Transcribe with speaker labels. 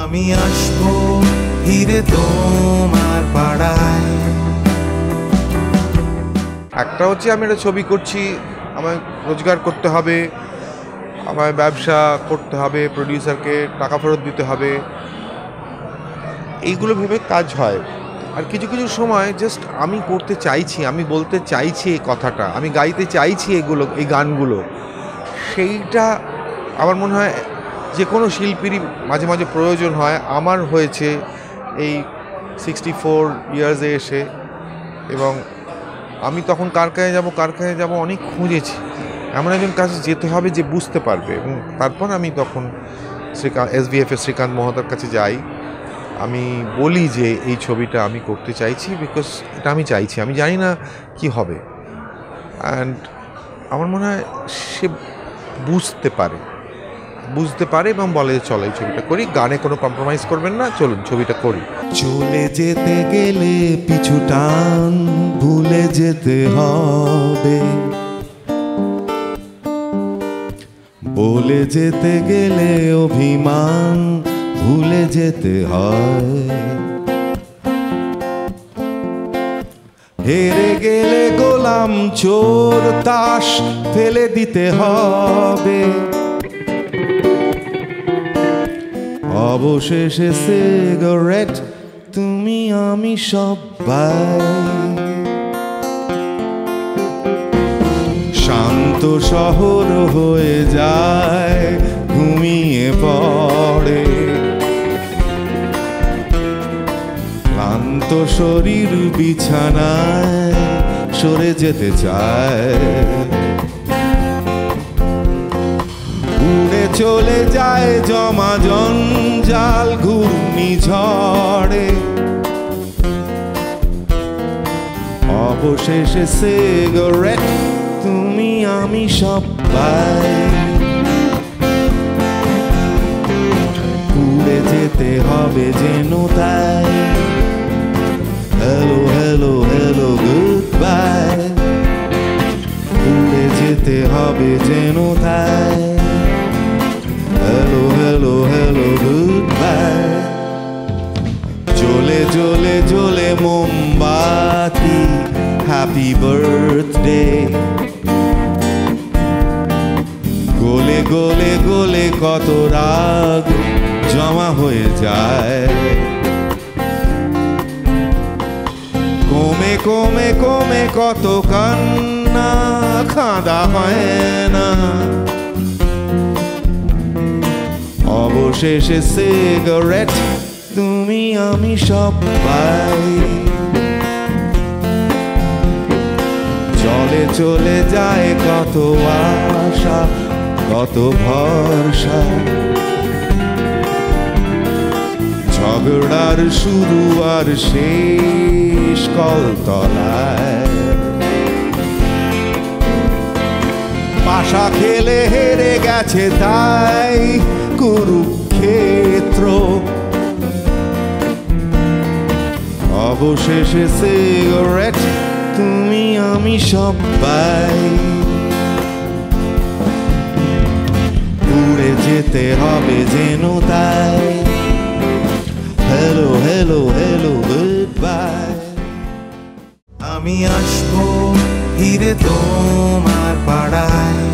Speaker 1: আমি আসবো ফিরে তোমার পাড়ায়।
Speaker 2: একটা হচ্ছে আমি একটা ছবি করছি, আমায় রোজগার করতে হবে, আমায় ব্যবসা করতে হবে, প্রডিউসারকে টাকা ফেরত দিতে হবে, এইগুলো ভেবে কাজ হয়। আর কিছু কিছু সময় জাস্ট আমি করতে চাইছি, আমি বলতে চাইছি এই কথাটা, আমি গাইতে চাইছি এগুলো, এই গানগুলো, সেইটা আমার মনে হয় যে কোনো শিল্পীরই মাঝে মাঝে প্রয়োজন হয়। আমার হয়েছে এই 64 ইয়ার্সে এসে, এবং আমি তখন কারখানায় যাব অনেক খুঁজেছি, এমন একজন কাছে যেতে হবে যে বুঝতে পারবে। এবং তারপর আমি তখন SVF-এর শ্রীকান্ত মহোদয়ের কাছে যাই, আমি বলি যে এই ছবিটা আমি করতে চাইছি, বিকজ এটা আমি চাইছি, আমি জানি না কি হবে। অ্যান্ড আমার মনে হয় সে বুঝতে পারে এবং বলে যে চলো এই ছবিটা করি, গানে কোনো কম্প্রোমাইজ করবেন না, চলুন ছবিটা করি।
Speaker 1: চলে যেতে গেলে পিছু টান ভুলে যেতে হবে, বলে যেতে গেলে অভিমান ভুলে যেতে হয়, হেরে গেলে গোলাম চোর তাস ফেলে দিতে হবে, অবশেষে সিগারেট তুমি আমি সবাই, শান্ত শহর হয়ে যায় ঘুমিয়ে পড়ে, ক্লান্ত শরীর বিছানায় সরে যেতে চায়, উড়ে চলে যায় জমা জঞ্জাল ঘূর্ণিঝড়ে, অবশেষে সিগারেট তুমি আমি সবাই, উড়ে যেতে হবে যেন তাই, hello hello hello good bye, উড়ে যেতে হবে যেন তাই, hello hello hello good bye, জ্বলে জ্বলে জ্বলে মোমবাতি হ্যাপি বার্থডে, গলে গলে গলে কত রাগ জমা হয়ে যায়, কমে কমে কমে কত কান্না খাঁদা হয় না, অবশেষে সিগারেট তুমি আমি সবাই, চলে চলে যায় কত আশা কত ভরসা, ঝগড়ার শুরু আর শেষ কলতলায়, পাশা খেলে হেরে গেছে তাই কুরুক্ষেত্র, অবশেষে সিগারেট তুমি আমি সবাই, উড়ে যেতে হবে যেন তাই, hello hello hello good bye. আমি আসবো ফিরে তোমার পাড়ায়।